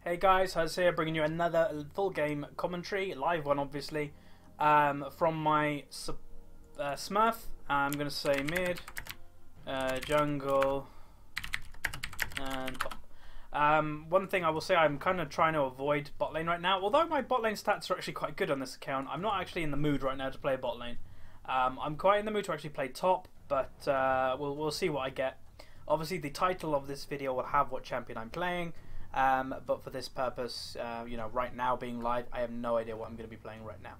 Hey guys, Huzz here, bringing you another full game commentary, live one obviously, from my Smurf. I'm going to say mid, jungle, and top. One thing I will say, I'm kind of trying to avoid bot lane right now. Although my bot lane stats are actually quite good on this account, I'm not actually in the mood right now to play bot lane. I'm quite in the mood to actually play top, but we'll see what I get. Obviously the title of this video will have what champion I'm playing. But for this purpose, you know, right now being live, I have no idea what I'm going to be playing right now.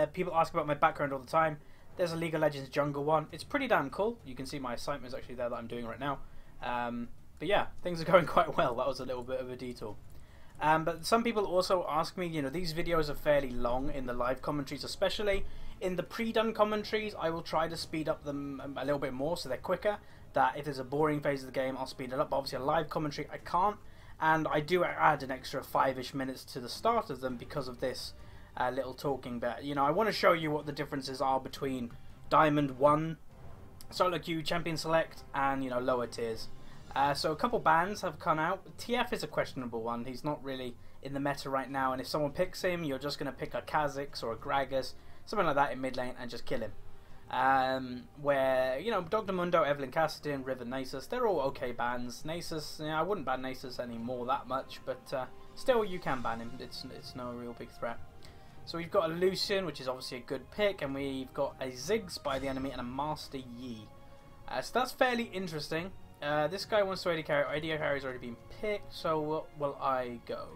People ask about my background all the time. There's a League of Legends jungle one. It's pretty damn cool. You can see my assignment is actually there that I'm doing right now. But yeah, things are going quite well. That was a little bit of a detour. But some people also ask me, you know, these videos are fairly long in the live commentaries, especially in the pre-done commentaries. I will try to speed up them a little bit more so they're quicker. That if there's a boring phase of the game, I'll speed it up. But obviously a live commentary, I can't. And I do add an extra 5-ish minutes to the start of them because of this little talking bit. You know, I want to show you what the differences are between Diamond 1, Solo Queue, Champion Select, and, you know, lower tiers. So a couple bans have come out. TF is a questionable one. He's not really in the meta right now. And if someone picks him, you're just going to pick a Kha'Zix or a Gragas, something like that in mid lane, and just kill him. Where, you know, Dr. Mundo, Evelyn Cassidin, Riven, Nasus, they're all okay bans. Nasus, I wouldn't ban Nasus anymore that much, but still you can ban him. It's no real big threat. So we've got a Lucian, which is obviously a good pick, and we've got a Ziggs by the enemy and a Master Yi. So that's fairly interesting. This guy wants to AD carry. AD carry's already been picked, so where will I go?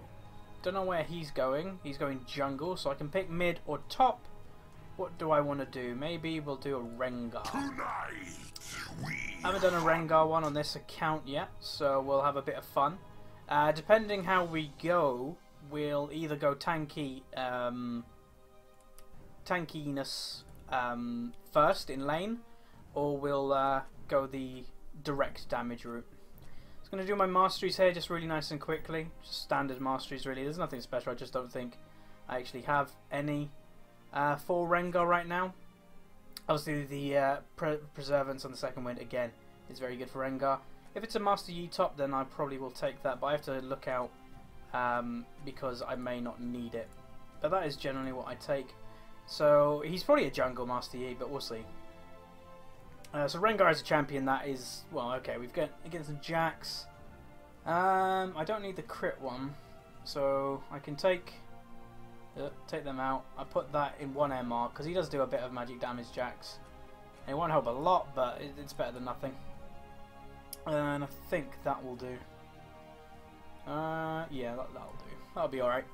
Don't know where he's going. He's going jungle, so I can pick mid or top. What do I want to do? Maybe we'll do a Rengar. I haven't done a Rengar one on this account yet, so we'll have a bit of fun. Depending how we go, we'll either go tankiness first in lane, or we'll go the direct damage route. I'm going to do my Masteries here just really nice and quickly. Just standard Masteries really. There's nothing special. I just don't think I actually have any for Rengar right now. Obviously the Preservance on the second wind again is very good for Rengar. If it's a Master Yi top, then I probably will take that, but I have to look out because I may not need it. But that is generally what I take. So he's probably a jungle Master Yi, but we'll see. So Rengar is a champion that is, well, okay, we've got against the Jax. I don't need the crit one, so I can take them out. I put that in 1 MR because he does do a bit of magic damage, Jax. It won't help a lot, but it's better than nothing. And I think that will do. Yeah, that'll do. That'll be alright.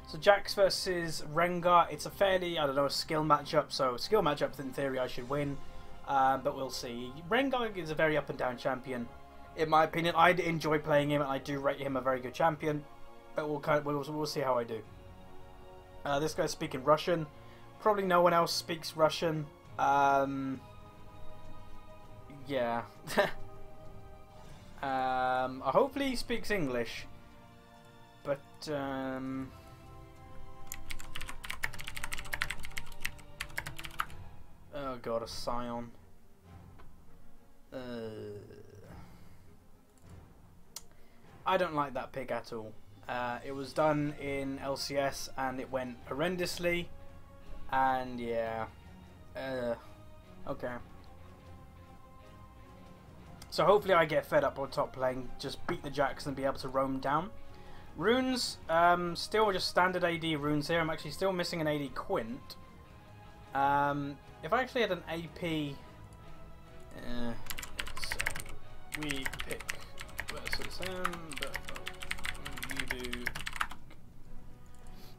So Jax versus Rengar. It's a fairly, I don't know, a skill matchup. So skill matchup in theory I should win. But we'll see. Rengar is a very up and down champion. In my opinion, I enjoy playing him and I do rate him a very good champion. But we'll see how I do. This guy's speaking Russian. Probably no one else speaks Russian. Yeah. Hopefully he speaks English. But, oh god, a Scion. I don't like that pick at all. It was done in LCS and it went horrendously, and yeah, okay. So hopefully I get fed up on top lane, just beat the Jax and be able to roam down. Runes, still just standard AD runes here. I'm actually still missing an AD Quint. If I actually had an AP, we pick versus him, but you do.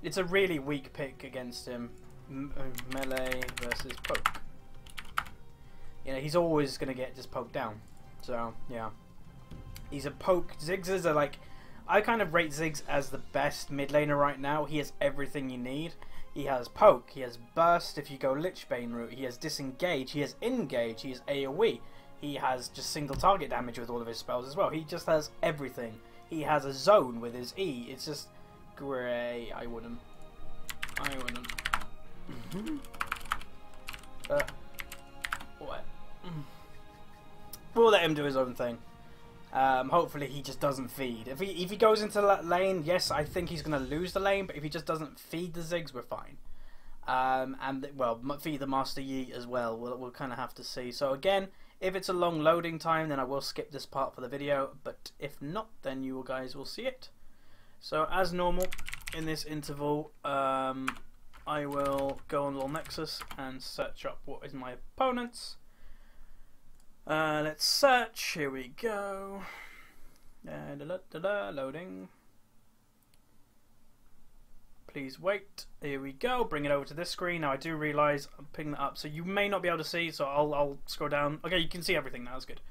It's a really weak pick against him. Melee versus poke. You know, he's always going to get just poked down. So, yeah. He's a poke. Ziggs are like, I kind of rate Ziggs as the best mid laner right now. He has everything you need. He has poke, he has burst if you go Lichbane route, he has disengage, he has engage, he has AoE. He has just single target damage with all of his spells as well. He just has everything. He has a zone with his E. It's just great. I wouldn't. What? We'll let him do his own thing. Hopefully he just doesn't feed. If he goes into that lane, yes, I think he's going to lose the lane, but if he just doesn't feed the Ziggs, we're fine. And, well, feed the Master Yi as well. We'll kind of have to see. So again, if it's a long loading time, then I will skip this part for the video, but if not, then you guys will see it. So as normal, in this interval, I will go on Little Nexus and search up what is my opponents. Let's search. Here we go. Loading. Please wait. Here we go. Bring it over to this screen. Now I do realise I'm picking that up, so you may not be able to see. So I'll scroll down. Okay, you can see everything now. That's good.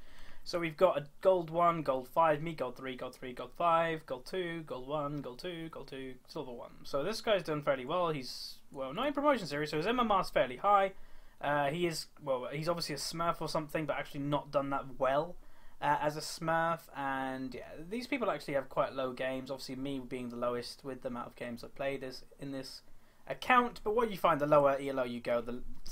So we've got a gold 1, gold 5, me gold 3, gold 3, gold 5, gold 2, gold 1, gold 2, gold 2, silver 1. So this guy's done fairly well. He's, well, not in promotion series, so his MMR's fairly high. He is, well, he's obviously a Smurf or something, but actually not done that well as a Smurf. And yeah, these people actually have quite low games. Obviously, me being the lowest with the amount of games I've played is in this account. But what you find, the lower ELO you go,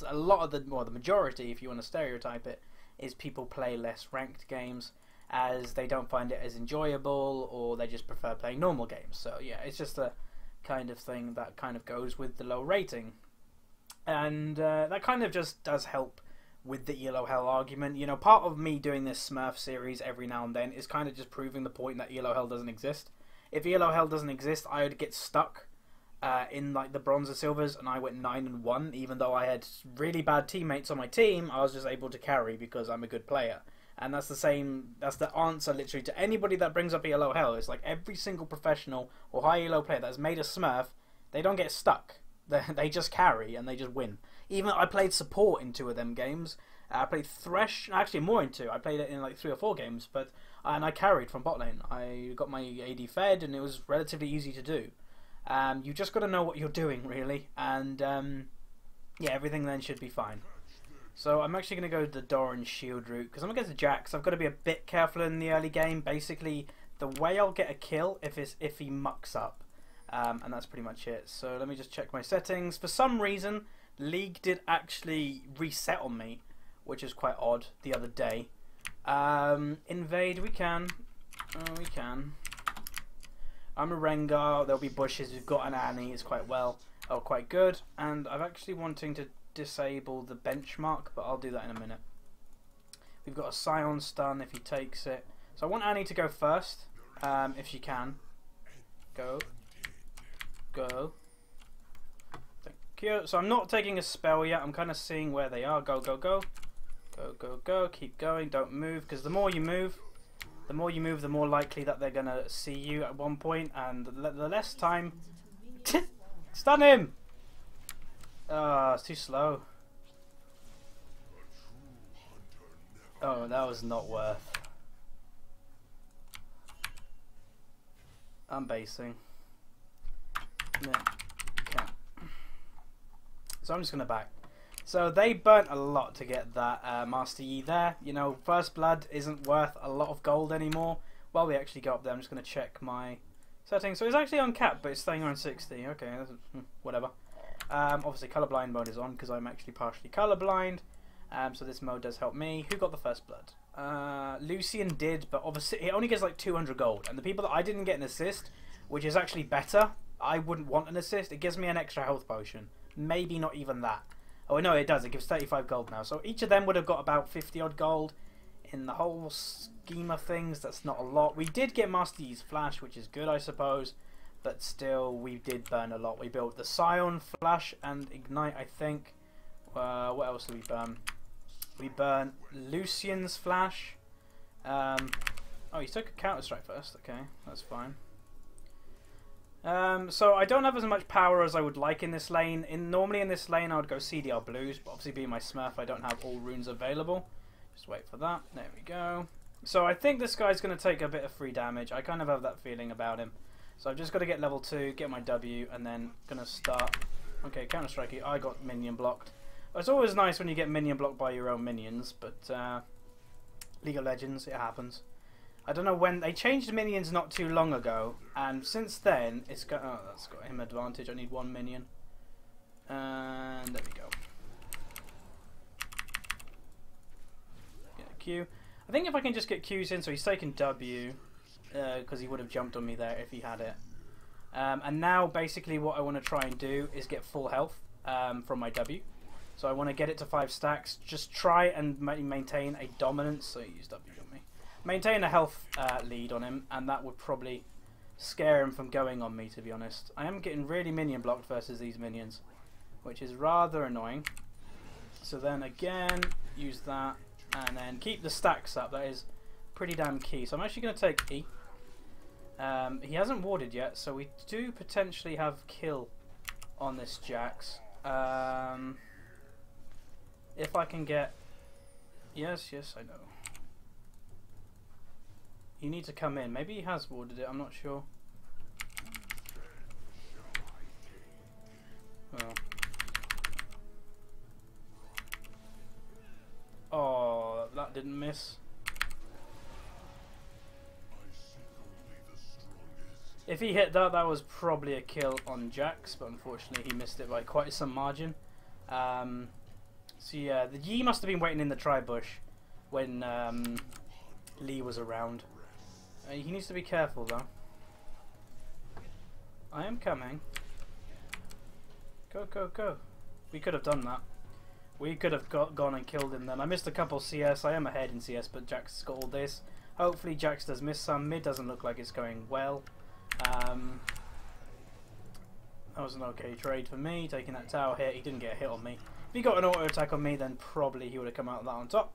a lot of the, well, the majority, if you want to stereotype it, is people play less ranked games as they don't find it as enjoyable, or they just prefer playing normal games. So yeah, it's just a kind of thing that kind of goes with the low rating. And that kind of just does help with the ELO Hell argument. You know, part of me doing this Smurf series every now and then is kind of just proving the point that ELO Hell doesn't exist. If ELO Hell doesn't exist, I would get stuck in like the bronze and silvers, and I went 9-1, even though I had really bad teammates on my team. I was just able to carry because I'm a good player. And that's the same, that's the answer literally to anybody that brings up ELO Hell. It's like every single professional or high ELO player that's made a Smurf, they don't get stuck. They just carry and they just win. Even I played support in 2 of them games. I played Thresh, actually more in 2. I played it in like 3 or 4 games, and I carried from bot lane. I got my AD fed, and it was relatively easy to do. You just got to know what you're doing, really, and yeah, everything then should be fine. So I'm actually going to go the Doran shield route because I'm against the Jax. I've got to be a bit careful in the early game. Basically, the way I'll get a kill if he mucks up, and that's pretty much it. So let me just check my settings. For some reason, League did actually reset on me, which is quite odd the other day. Invade, we can. We can. I'm a Rengar, there'll be bushes, we've got an Annie, it's quite good. And I'm actually wanting to disable the benchmark, but I'll do that in a minute. We've got a Scion stun if he takes it. So I want Annie to go first, if she can. Go. Go. Thank you. So I'm not taking a spell yet, I'm kind of seeing where they are. Go, go, go. Go, go, go. Keep going, don't move, because the more you move, the more likely that they're going to see you at one point, and the less time... Stun him! Oh, it's too slow. Oh, that was not worth. I'm basing. No, can't. So I'm just going to back. So they burnt a lot to get that Master Yi there. You know, First Blood isn't worth a lot of gold anymore. While we actually go up there, I'm just going to check my settings. So it's actually on cap, but it's staying around 60. Okay, that's, whatever. Obviously, colorblind mode is on because I'm actually partially colorblind. So this mode does help me. Who got the First Blood? Lucian did, but obviously it only gets like 200 gold. And the people that I didn't get an assist, which is actually better, I wouldn't want an assist. It gives me an extra health potion. Maybe not even that. Oh no, it does. It gives 35 gold now. So each of them would have got about 50 odd gold. In the whole scheme of things, that's not a lot. We did get Master Yi's Flash, which is good, I suppose. But still, we did burn a lot. We built the Scion, Flash, and Ignite, I think. What else did we burn? We burnt Lucian's Flash. Oh, he took a Counter-Strike first. Okay, that's fine. So I don't have as much power as I would like in this lane. Normally in this lane I would go CDR Blues, but obviously being my Smurf I don't have all runes available. Just wait for that. There we go. So I think this guy's going to take a bit of free damage. I kind of have that feeling about him. So I've just got to get level 2, get my W, and then going to start. Okay, Counter-Strike. I got minion blocked. It's always nice when you get minion blocked by your own minions, but League of Legends, it happens. I don't know when they changed minions not too long ago, and since then it's got. Oh, that's got him advantage. I need 1 minion, and there we go. Get a Q. I think if I can just get Q's in, so he's taking W, because he would have jumped on me there if he had it. And now basically what I want to try and do is get full health from my W. So I want to get it to 5 stacks. Just try and maintain a dominance. So use W on me. Maintain a health lead on him, and that would probably scare him from going on me, to be honest. I am getting really minion blocked versus these minions, which is rather annoying. So then again, use that, and then keep the stacks up. That is pretty damn key. So I'm actually going to take E. He hasn't warded yet, so we do potentially have kill on this Jax. If I can get... Yes, I know. You need to come in. Maybe he has warded it, I'm not sure. Oh. Oh, that didn't miss. If he hit that, that was probably a kill on Jax, but unfortunately he missed it by quite some margin. So yeah, the Yi must have been waiting in the tri-bush when Lee was around. He needs to be careful though. I am coming. Go, go, go. We could have done that. We could have gone and killed him then. I missed a couple CS. I am ahead in CS, but Jax has got all this. Hopefully Jax does miss some. Mid doesn't look like it's going well. That was an okay trade for me, taking that tower hit. He didn't get a hit on me. If he got an auto attack on me, then probably he would have come out of that on top.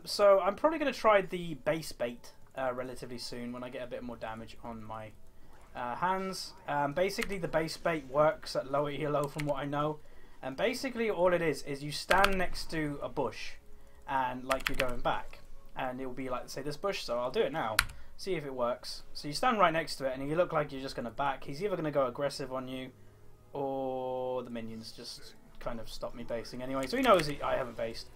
So I'm probably going to try the base bait relatively soon when I get a bit more damage on my hands. Basically the base bait works at lower elo from what I know. And basically all it is you stand next to a bush and like you're going back. And it will be like, say, this bush, so I'll do it now. See if it works. So you stand right next to it and you look like you're just going to back. He's either going to go aggressive on you or the minions just kind of stop me basing anyway. So he knows I haven't based.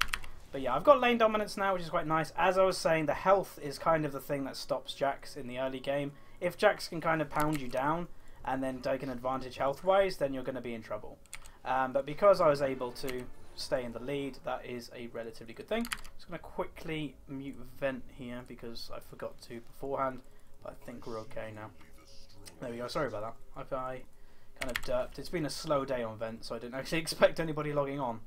But yeah, I've got lane dominance now, which is quite nice. As I was saying, the health is kind of the thing that stops Jax in the early game. If Jax can kind of pound you down and then take an advantage health-wise, then you're going to be in trouble. But because I was able to stay in the lead, that is a relatively good thing. Just going to quickly mute vent here because I forgot to beforehand, but I think we're okay now. There we go, sorry about that. I kind of derped. It's been a slow day on vent, so I didn't actually expect anybody logging on.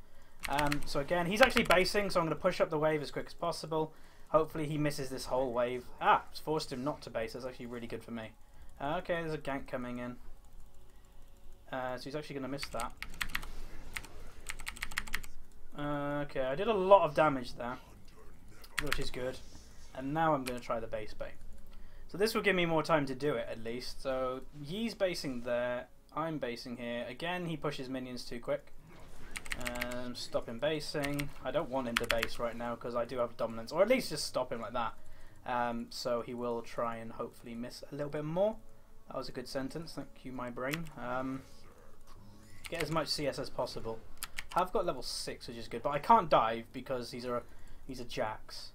So again, he's actually basing, so I'm going to push up the wave as quick as possible. Hopefully he misses this whole wave. It's forced him not to base. That's actually really good for me. Okay, there's a gank coming in. So he's actually going to miss that. Okay, I did a lot of damage there, which is good. And now I'm going to try the base bait. So this will give me more time to do it at least. So Yi's basing there, I'm basing here. Again, he pushes minions too quick. Stop him basing. I don't want him to base right now because I do have dominance, or at least just stop him like that. So he will try and hopefully miss a little bit more. That was a good sentence, thank you my brain. Get as much CS as possible. I've got level 6, which is good, but I can't dive because he's a Jax,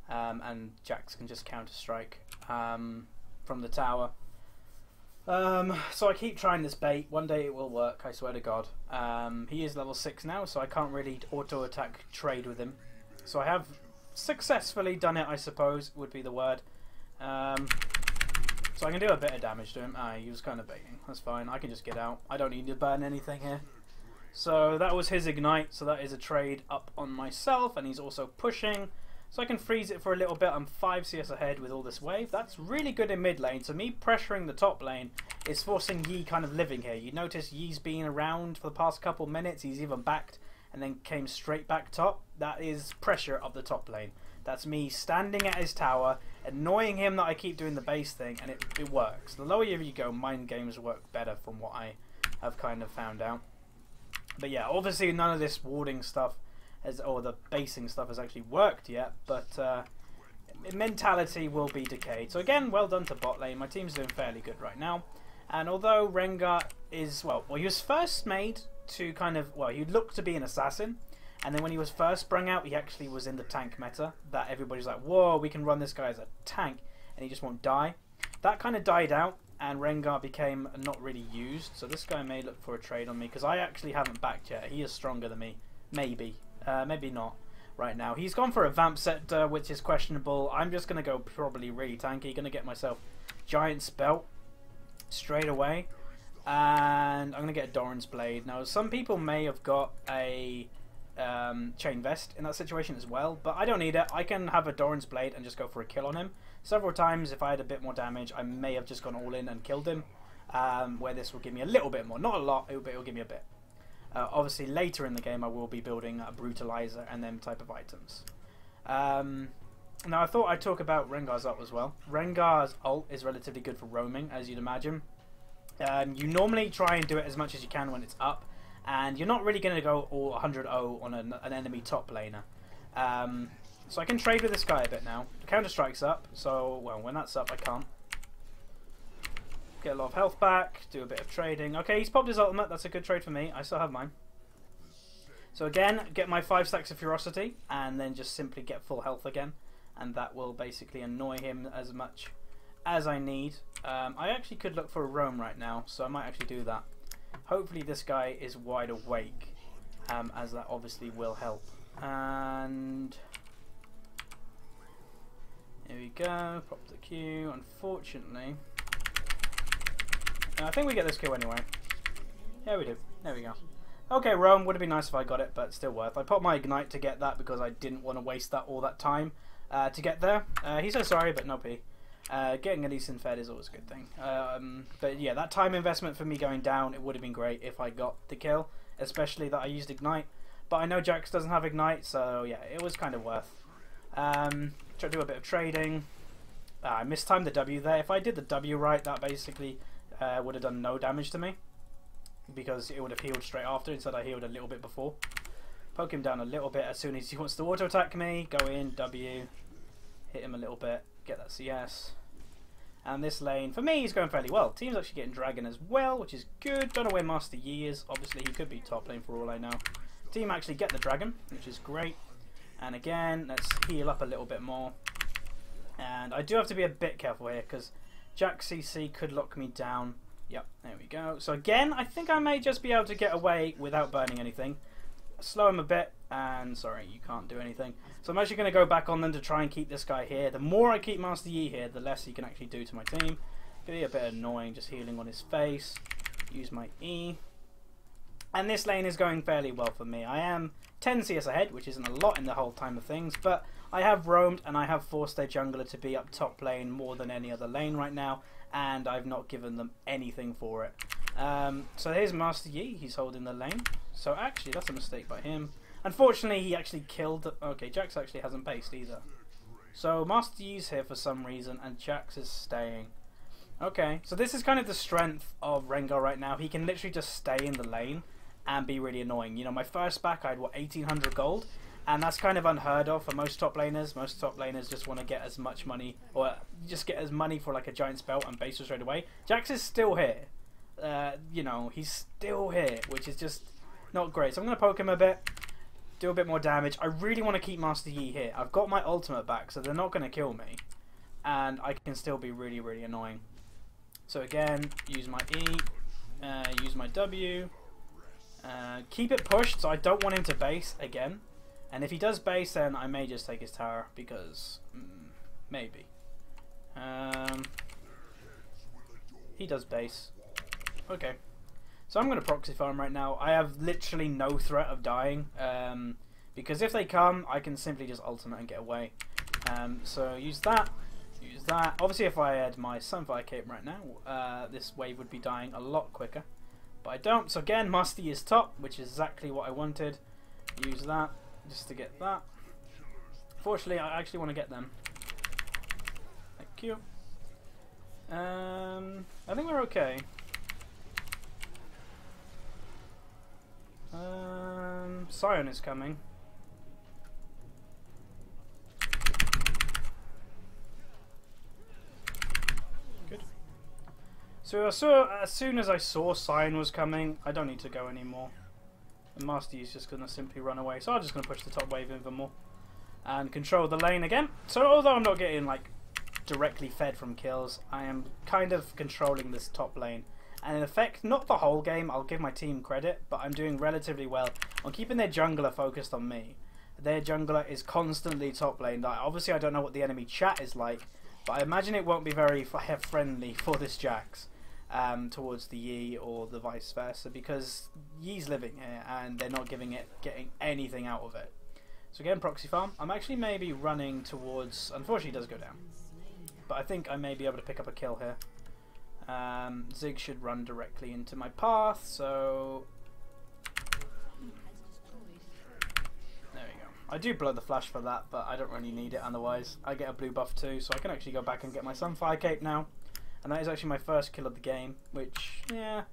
and Jax can just counter strike from the tower. So I keep trying this bait. One day it will work, I swear to God. He is level 6 now, so I can't really auto attack trade with him. So I have successfully done it, I suppose would be the word. So I can do a bit of damage to him. He was kind of baiting. That's fine. I can just get out. I don't need to burn anything here. So that was his ignite, so that is a trade up on myself, and he's also pushing. So I can freeze it for a little bit. I'm 5 CS ahead with all this wave. That's really good in mid lane. So me pressuring the top lane is forcing Yi kind of living here. You notice Yi's been around for the past couple minutes. He's even backed and then came straight back top. That is pressure of the top lane. That's me standing at his tower, annoying him that I keep doing the base thing, and it works. The lower you go, mind games work better from what I have kind of found out. But yeah, obviously none of this warding stuff or the basing stuff has actually worked yet, but mentality will be decayed. So again, well done to bot lane. My team's doing fairly good right now. And although Rengar is, well, he was first made to kind of, well, he looked to be an assassin. And then when he was first sprung out, he actually was in the tank meta. That everybody's like, whoa, we can run this guy as a tank, and he just won't die. That kind of died out, and Rengar became not really used. So this guy may look for a trade on me, because I actually haven't backed yet. He is stronger than me. Maybe. Maybe not. right now. He's gone for a Vamp Scepter, which is questionable. I'm just going to go probably really tanky. Going to get myself Giant Spell straight away. And I'm going to get a Doran's Blade. Now, some people may have got a Chain Vest in that situation as well, but I don't need it. I can have a Doran's Blade and just go for a kill on him. Several times, if I had a bit more damage, I may have just gone all in and killed him, where this will give me a little bit more. Not a lot, but it will give me a bit. Obviously, later in the game, I will be building a Brutalizer and them type of items. Now, I thought I'd talk about Rengar's ult as well. Rengar's ult is relatively good for roaming, as you'd imagine. You normally try and do it as much as you can when it's up, and you're not really going to go all 100-0 on an enemy top laner. So I can trade with this guy a bit now. Counter-Strike's up, so, well, when that's up, I can't. Get a lot of health back, do a bit of trading. Okay, he's popped his ultimate, that's a good trade for me. I still have mine. So again, get my 5 stacks of Ferocity, and then just simply get full health again. And that will basically annoy him as much as I need. I actually could look for a roam right now, so I might actually do that. Hopefully this guy is wide awake, as that obviously will help. And here we go, pop the Q. Unfortunately, I think we get this kill anyway. Yeah, we do. There we go. Okay, roam would have been nice if I got it, but still worth. I popped my Ignite to get that because I didn't want to waste all that time to get there. He says sorry, but no P. Getting a decent fed is always a good thing. But yeah, that time investment for me going down, it would have been great if I got the kill, especially that I used Ignite. But I know Jax doesn't have Ignite, so yeah, it was kind of worth. Try to do a bit of trading. I mistimed the W there. If I did the W right, that basically would have done no damage to me, because it would have healed straight after. Instead, I healed a little bit before. Poke him down a little bit as soon as he wants to auto attack me. Go in, W, hit him a little bit, get that CS. And this lane, for me, is going fairly well. Team's actually getting Dragon as well, which is good. Don't know where Master Yi is. Obviously, he could be top lane for all I know. Team actually get the Dragon, which is great. And again, let's heal up a little bit more. And I do have to be a bit careful here, because Jack CC could lock me down. Yep, there we go. So again, I think I may just be able to get away without burning anything. Slow him a bit, and sorry, you can't do anything. So I'm actually going to go back on them to try and keep this guy here. The more I keep Master Yi here, the less he can actually do to my team. Could be a bit annoying just healing on his face. Use my E. And this lane is going fairly well for me. I am 10 CS ahead, which isn't a lot in the whole time of things, but I have roamed and I have forced their jungler to be up top lane more than any other lane right now, and I've not given them anything for it. So here's Master Yi, he's holding the lane. So actually, that's a mistake by him. Unfortunately, he actually killed... Okay, Jax actually hasn't based either. So Master Yi's here for some reason, and Jax is staying. Okay, so this is kind of the strength of Rengar right now. He can literally just stay in the lane and be really annoying. You know, my first back, I had, what, 1800 gold? And that's kind of unheard of for most top laners. Most top laners just want to get as much money, or just get as money for like a giant spell and base straight away. Jax is still here. You know, he's still here, which is just not great. So I'm going to poke him a bit, do a bit more damage. I really want to keep Master Yi here. I've got my ultimate back, so they're not going to kill me. And I can still be really, really annoying. So again, use my E, use my W. Keep it pushed, so I don't want him to base again. And if he does base, then I may just take his tower, because maybe. He does base. Okay. So I'm going to proxy farm right now. I have literally no threat of dying, because if they come, I can simply just ultimate and get away. So use that. Use that. Obviously, if I had my Sunfire Cape right now, this wave would be dying a lot quicker. But I don't. So again, Master Yi is top, which is exactly what I wanted. Use that just to get that. Fortunately, I actually want to get them. Thank you. I think we're okay. Sion is coming. Good. So as soon as I saw Sion was coming, I don't need to go anymore. And Master Yi is just going to simply run away. So I'm just going to push the top wave even more. And control the lane again. So although I'm not getting like directly fed from kills, I am kind of controlling this top lane. And in effect, not the whole game, I'll give my team credit, but I'm doing relatively well on keeping their jungler focused on me. their jungler is constantly top lane. Like, obviously, I don't know what the enemy chat is like, but I imagine it won't be very friendly for this Jax towards the Yi or the vice versa, because Yi's living here and they're not getting anything out of it. So again, proxy farm. I'm actually maybe running towards. Unfortunately, it does go down, but I think I may be able to pick up a kill here. Zig should run directly into my path, so there we go. I do blow the flash for that, but I don't really need it otherwise. I get a blue buff too, so I can actually go back and get my Sunfire Cape now. And that is actually my first kill of the game, which, yeah,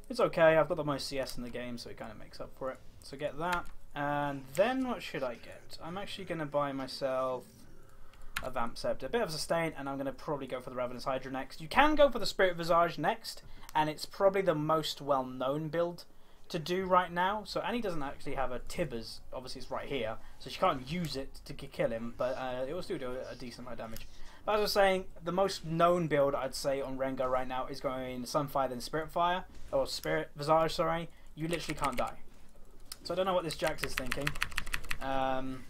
it's okay. I've got the most CS in the game, so it kind of makes up for it. So get that. And then what should I get? I'm actually going to buy myself a Vamp Scepter, a bit of sustain, and I'm going to probably go for the Ravenous Hydra next. You can go for the Spirit Visage next, and it's probably the most well-known build to do right now. So Annie doesn't actually have a Tibbers, obviously it's right here, so she can't use it to kill him, but it will still do a decent amount of damage. But as I was saying, the most known build I'd say on Rengar right now is going Sunfire then Spirit Fire, or Spirit Visage, sorry. You literally can't die. So I don't know what this Jax is thinking. No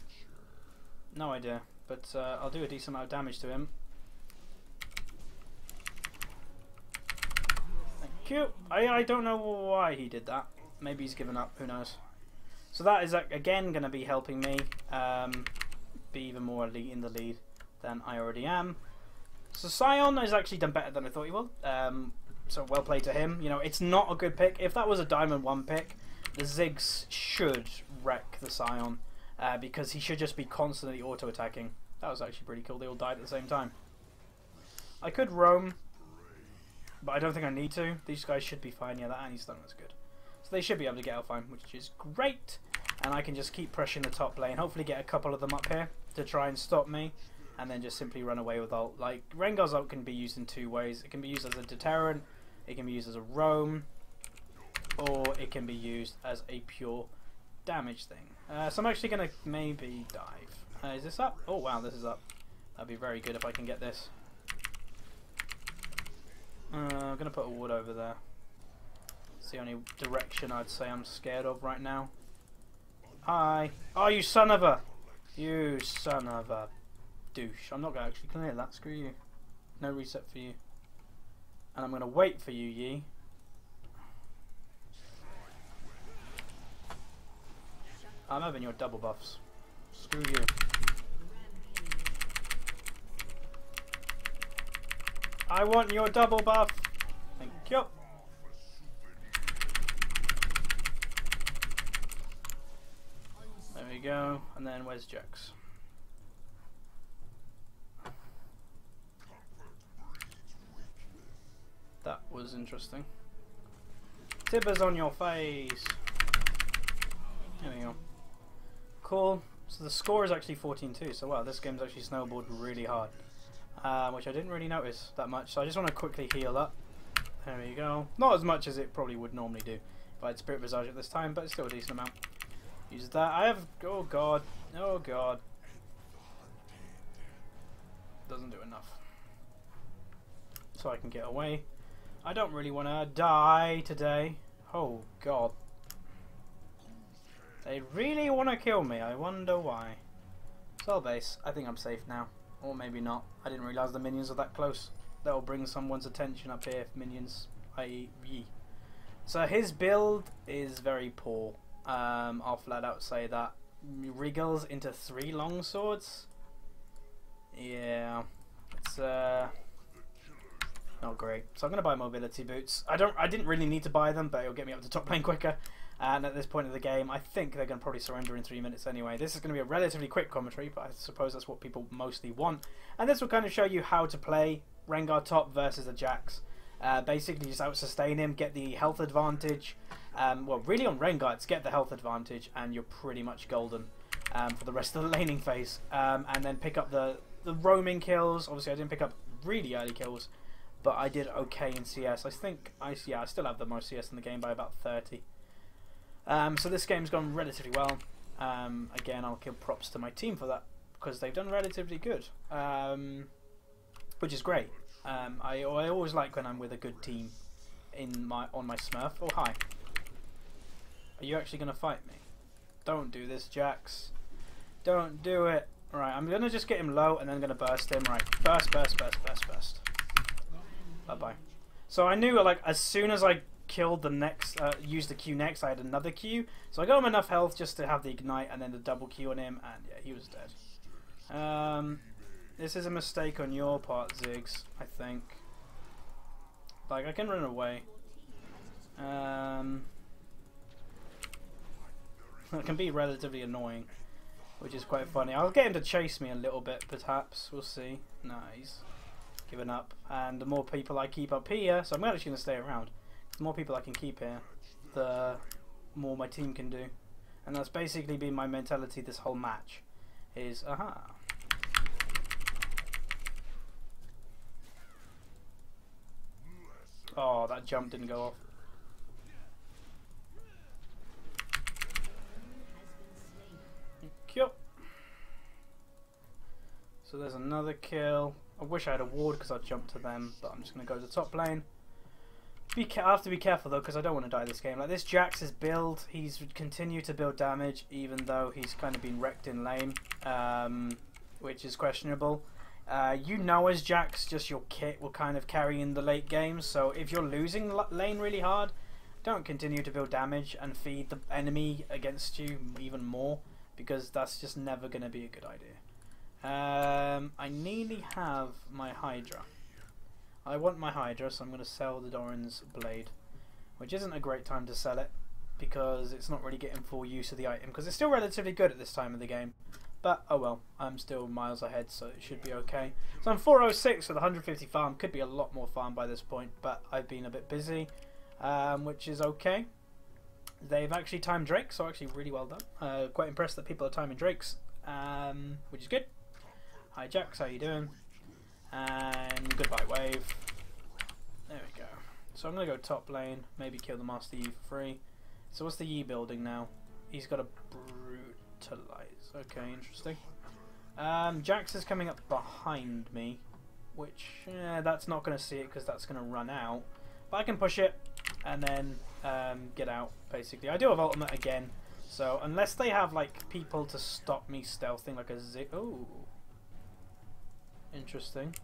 idea, but I'll do a decent amount of damage to him. Thank you. I don't know why he did that. Maybe he's given up, who knows. So that is again going to be helping me be even more elite in the lead than I already am. So Sion has actually done better than I thought he would. So well played to him. You know, it's not a good pick. If that was a Diamond 1 pick, the Ziggs should wreck the Sion because he should just be constantly auto-attacking. That was actually pretty cool. They all died at the same time. I could roam, but I don't think I need to. These guys should be fine. Yeah, that anti-stun was good. So they should be able to get out fine, which is great. And I can just keep pressuring the top lane. Hopefully get a couple of them up here to try and stop me. And then just simply run away with ult. Like, Rengar's ult can be used in 2 ways. It can be used as a deterrent, it can be used as a roam, or it can be used as a pure damage thing. So I'm actually going to maybe dive. Is this up? Oh wow, this is up. That'd be very good if I can get this. I'm going to put a ward over there. It's the only direction I'd say I'm scared of right now. Hi. Oh, you son of a... You son of a... douche. I'm not going to actually clear that. Screw you. No reset for you. And I'm going to wait for you, Yi. I'm having your double buffs. Screw you. I want your double buff. Thank you. There we go. And then where's Jax? That was interesting. Tibbers on your face. There we go. Cool. So the score is actually 14-2. So wow, this game's actually snowballed really hard, which I didn't really notice that much. So I just want to quickly heal up. There we go. Not as much as it probably would normally do if I had Spirit Visage at this time, but it's still a decent amount. Use that. I have. Oh god. Oh god. Doesn't do enough. So I can get away. I don't really want to die today. Oh god. They really want to kill me. I wonder why. Cell base. I think I'm safe now. Or maybe not. I didn't realise the minions are that close. That'll bring someone's attention up here. Minions, i.e. Yi. So his build is very poor. I'll flat out say that. Wriggles into 3 long swords. Yeah. It's not great. So I'm gonna buy mobility boots. I didn't really need to buy them, but it'll get me up to top lane quicker. And at this point of the game, I think they're going to probably surrender in 3 minutes anyway. This is going to be a relatively quick commentary, but I suppose that's what people mostly want. And this will kind of show you how to play Rengar top versus a Jax. Basically, just out-sustain him, get the health advantage. Well, really on Rengar, it's get the health advantage, and you're pretty much golden for the rest of the laning phase. And then pick up the roaming kills. Obviously, I didn't pick up really early kills, but I did okay in CS. I think, I still have the most CS in the game by about 30. So this game's gone relatively well. Again, I'll give props to my team for that because they've done relatively good, which is great. I always like when I'm with a good team on my Smurf. Oh hi, are you actually going to fight me? Don't do this, Jax. Don't do it. Right, I'm gonna just get him low and then gonna burst him. Right, burst, burst, burst, burst, burst. Bye bye. So I knew like as soon as I killed the next, used the Q next, I had another Q. So I got him enough health just to have the ignite and then the double Q on him, and yeah, he was dead. This is a mistake on your part, Ziggs. I think. Like I can run away. It can be relatively annoying, which is quite funny. I'll get him to chase me a little bit, perhaps. We'll see. No, he's given up. And the more people I keep up here, so I'm actually going to stay around. The more people I can keep here, the more my team can do. And that's basically been my mentality this whole match. Is, aha. Oh, that jump didn't go off. Yep. So there's another kill. I wish I had a ward because I'd jump to them, but I'm just going to go to the top lane. I have to be careful though because I don't want to die this game. Like this Jax's build, he's continued to build damage even though he's kind of been wrecked in lane, which is questionable. You know as Jax, just your kit will kind of carry in the late games, so if you're losing lane really hard, don't continue to build damage and feed the enemy against you even more, because that's just never going to be a good idea. I nearly have my Hydra. I want my Hydra, so I'm going to sell the Doran's Blade, which isn't a great time to sell it, because it's not really getting full use of the item, because it's still relatively good at this time of the game. But, oh well, I'm still miles ahead, so it should be okay. So I'm 406 with 150 farm. Could be a lot more farm by this point, but I've been a bit busy, which is okay. They've actually timed Drake, so actually really well done. Quite impressed that people are timing Drakes, which is good. Hi Jax, how you doing? And goodbye wave. There we go. So I'm going to go top lane, maybe kill the Master Yi for free. So what's the Yi building now? He's got a Brutalize. Okay, interesting. Jax is coming up behind me, which that's not going to see it because that's going to run out. But I can push it and then get out, basically. I do have ultimate again, so unless they have like people to stop me stealthing like a zig. Oh, interesting.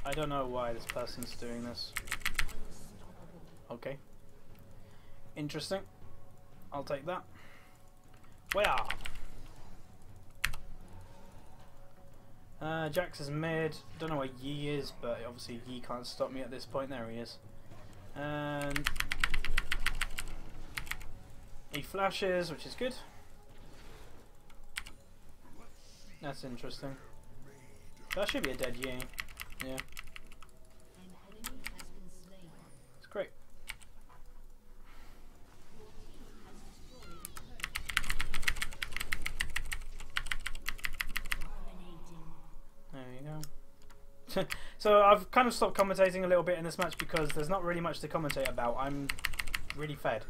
I don't know why this person's doing this. Okay. Interesting. I'll take that. Wow. Jax is mid. Don't know where Yi is, but obviously Yi can't stop me at this point. There he is. And he flashes, which is good. That's interesting. That should be a dead Yi. Yeah. It's great. There you go. So I've kind of stopped commentating a little bit in this match because there's not really much to commentate about. I'm really fed.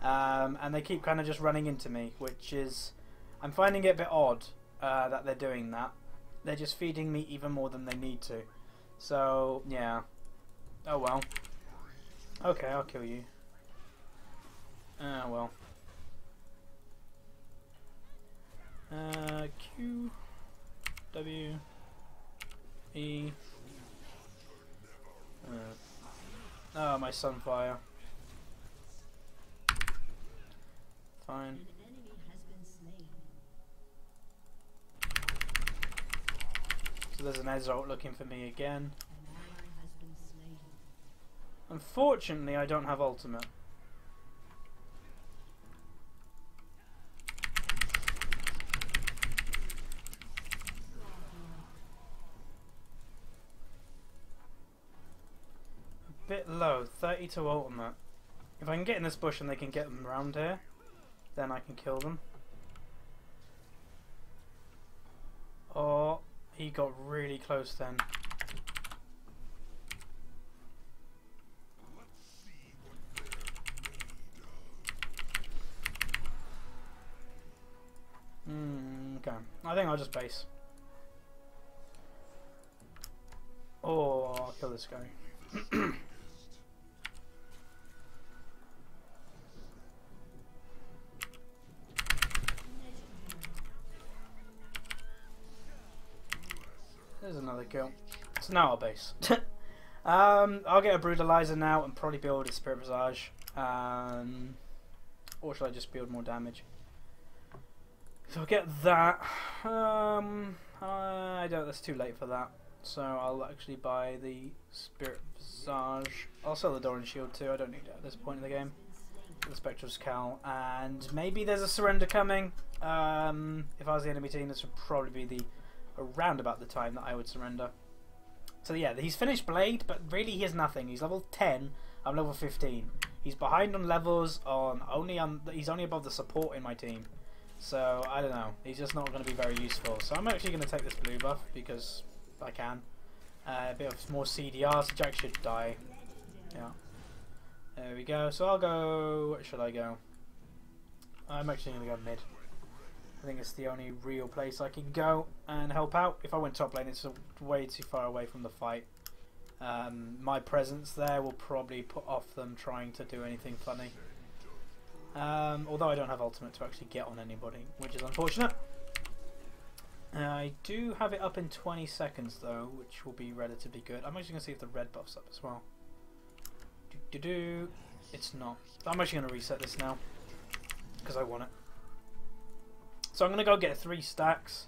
And they keep kind of just running into me, which is... I'm finding it a bit odd that they're doing that. They're just feeding me even more than they need to. So, yeah. Oh well. Okay, I'll kill you. Well. Q... W... E... Oh, my Sunfire. Fine. So there's an Ezreal looking for me again. Unfortunately, I don't have ultimate. A bit low, 32 ultimate. If I can get in this bush and they can get them around here, then I can kill them. Oh, he got really close then. Okay, I think I'll just base. Oh, I'll kill this guy. There's another kill. So now our base. I'll get a Brutalizer now and probably build a Spirit Visage. Or should I just build more damage? So I'll get that. I don't. That's too late for that. So I'll actually buy the Spirit Visage. I'll sell the Doran Shield too. I don't need it at this point in the game. The Spectre's Cal, and maybe there's a surrender coming. If I was the enemy team, this would probably be around about the time that I would surrender. So yeah, he's finished Blade, but really he has nothing. He's level 10. I'm level 15. He's behind on levels. He's only above the support in my team. So I don't know. He's just not going to be very useful. So I'm actually going to take this blue buff because I can. A bit of more CDR, so Jack should die. Yeah. There we go. So I'll go. Where should I go? I'm actually going to go mid. I think it's the only real place I can go and help out. If I went top lane, it's way too far away from the fight. My presence there will probably put off them trying to do anything funny. Although I don't have ultimate to actually get on anybody, which is unfortunate. I do have it up in 20 seconds though, which will be relatively good. I'm actually going to see if the red buff's up as well. It's not. I'm actually going to reset this now because I want it. So I'm going to go get 3 stacks.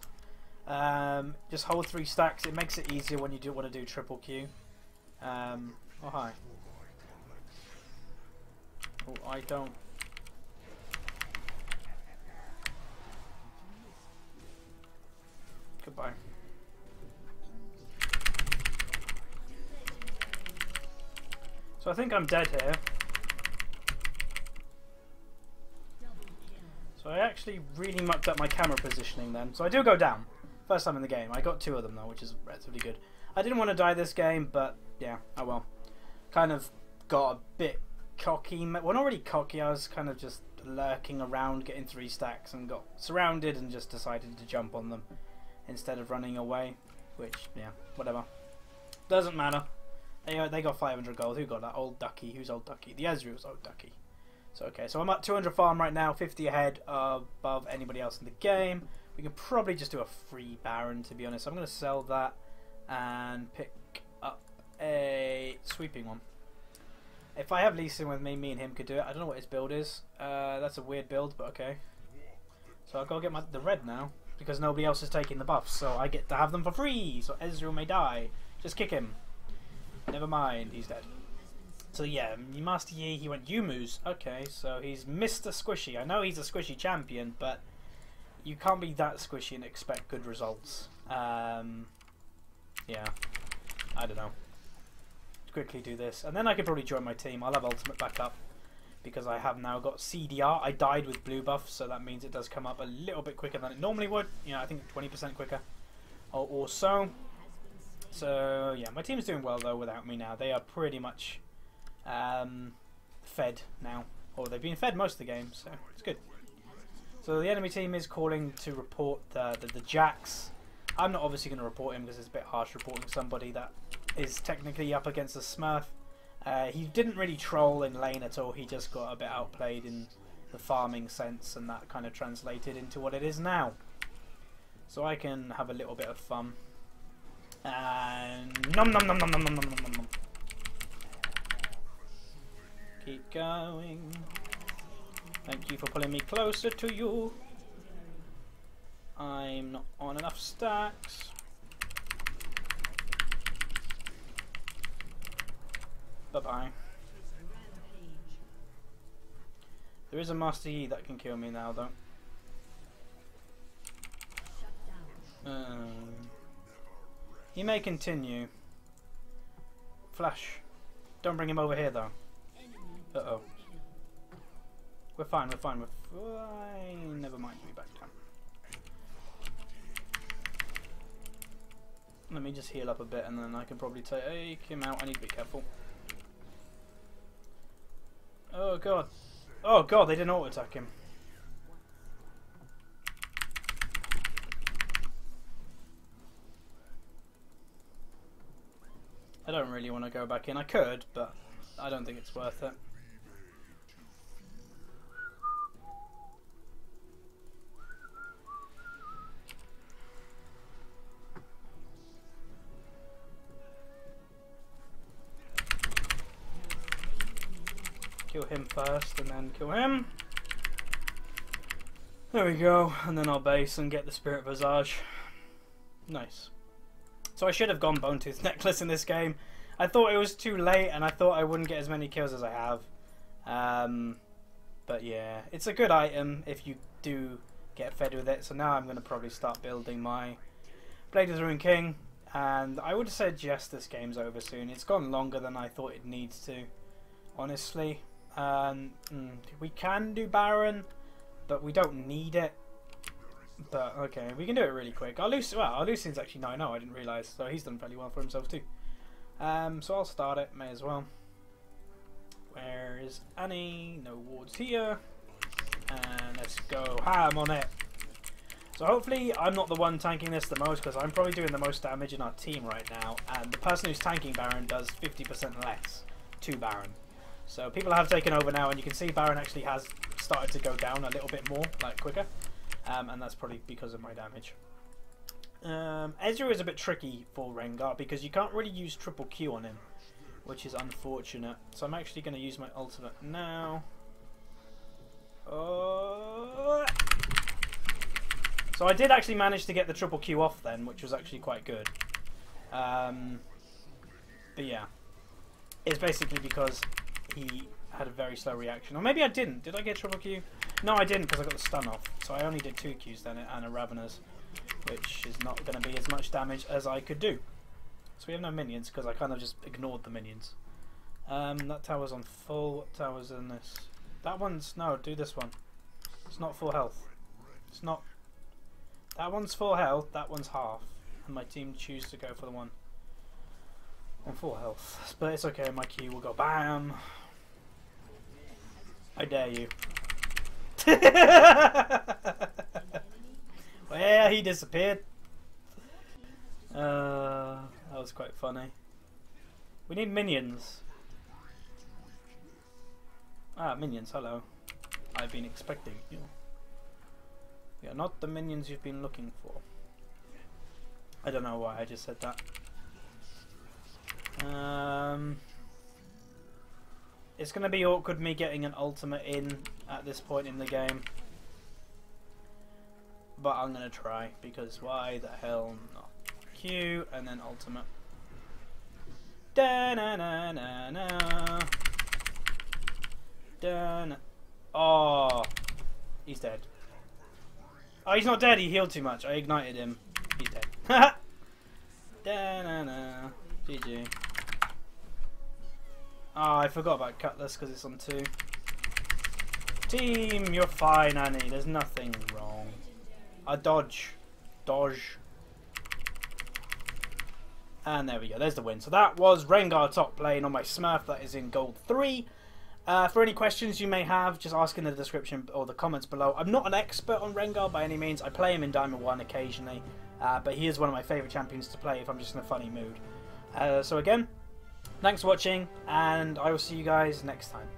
Just hold 3 stacks. It makes it easier when you do want to do triple Q. Oh hi. Oh, I don't. Goodbye. So I think I'm dead here. So I actually really mucked up my camera positioning then. So I do go down. First time in the game. I got 2 of them though, which is relatively good. I didn't want to die this game, but yeah, oh well. Kind of got a bit cocky. Well, not really cocky. I was kind of just lurking around, getting 3 stacks, and got surrounded and just decided to jump on them instead of running away. Which, yeah, whatever. Doesn't matter. They got 500 gold. Who got that? Old Ducky. Who's Old Ducky? The Ezreal's Old Ducky. So okay, so I'm at 200 farm right now, 50 ahead above anybody else in the game. We can probably just do a free Baron, to be honest. I'm going to sell that and pick up a sweeping one. If I have Lee Sin with me and him could do it. I don't know what his build is. That's a weird build, but okay. So I'll go get the red now, because nobody else is taking the buffs, so I get to have them for free. So Ezreal may die. Just kick him. Never mind, he's dead. So yeah, Master Yi, he went Yumu's. Okay, so he's Mr. Squishy. I know he's a squishy champion, but you can't be that squishy and expect good results. Yeah, I don't know. Quickly do this, and then I could probably join my team. I'll have ultimate back up because I have now got CDR. I died with blue buff, so that means it does come up a little bit quicker than it normally would. You know, I think 20% quicker or so. So yeah, my team's doing well though without me now. They are pretty much fed now, or they've been fed most of the game, so it's good. So the enemy team is calling to report the Jax. I'm not obviously going to report him because it's a bit harsh reporting somebody that is technically up against a Smurf. He didn't really troll in lane at all. He just got a bit outplayed in the farming sense, and that kind of translated into what it is now. So I can have a little bit of fun. And nom nom nom nom nom nom nom nom nom. Keep going. Thank you for pulling me closer to you. I'm not on enough stacks. Bye-bye. There is a Master Yi that can kill me now, though. He may continue. Flash. Don't bring him over here, though. Uh-oh. We're fine, we're fine, we're fine. Never mind, we back down. Let me just heal up a bit and then I can probably take him out. I need to be careful. Oh god. Oh god, they didn't auto-attack him. I don't really want to go back in. I could, but I don't think it's worth it. kill him first and then kill him. There we go, and then I'll base and get the Spirit Visage. Nice. So I should have gone Bone Tooth Necklace in this game. I thought it was too late and I thought I wouldn't get as many kills as I have. But yeah, it's a good item if you do get fed with it. So now I'm going to probably start building my Blade of the Ruined King. And I would suggest this game's over soon. It's gone longer than I thought it needs to, honestly. We can do Baron, but we don't need it. But okay, we can do it really quick. Our Lucian's actually 9-0, I didn't realise. So he's done fairly well for himself too. So I'll start it, may as well. Where is Annie? No wards here. And let's go ham on it. So hopefully I'm not the one tanking this the most, because I'm probably doing the most damage in our team right now. And the person who's tanking Baron does 50% less to Baron. So people have taken over now, and you can see Baron actually has started to go down a little bit more, like quicker. And that's probably because of my damage. Ezreal is a bit tricky for Rengar because you can't really use triple Q on him, which is unfortunate. So I'm actually going to use my ultimate now. So I did actually manage to get the triple Q off then, which was actually quite good. But yeah, it's basically because he had a very slow reaction. Or maybe I didn't. Did I get triple Q? No, I didn't, because I got the stun off. So I only did 2 Qs then and a Ravenous, which is not going to be as much damage as I could do. So we have no minions, because I kind of just ignored the minions. That tower's on full. What tower's in this? That one's... No, do this one. It's not full health. It's not... That one's full health, that one's half. And my team choose to go for the one on full health. But it's okay, my Q will go BAM! I dare you. Well, he disappeared. That was quite funny. We need minions. Ah, minions, hello. I've been expecting you. We are not the minions you've been looking for. I don't know why I just said that. It's going to be awkward me getting an ultimate in at this point in the game. But I'm going to try, because why the hell not? Q and then ultimate. Da na na na na. Da na. Oh, he's dead. Oh, he's not dead. He healed too much. I ignited him. He's dead. Da na na. GG. Oh, I forgot about Cutlass because it's on 2. Team, you're fine, Annie. There's nothing wrong. I dodge. Dodge. And there we go. There's the win. So that was Rengar top lane on my Smurf. That is in gold 3. For any questions you may have, just ask in the description or the comments below. I'm not an expert on Rengar by any means. I play him in Diamond 1 occasionally. But he is one of my favourite champions to play if I'm just in a funny mood. So again, thanks for watching, and I will see you guys next time.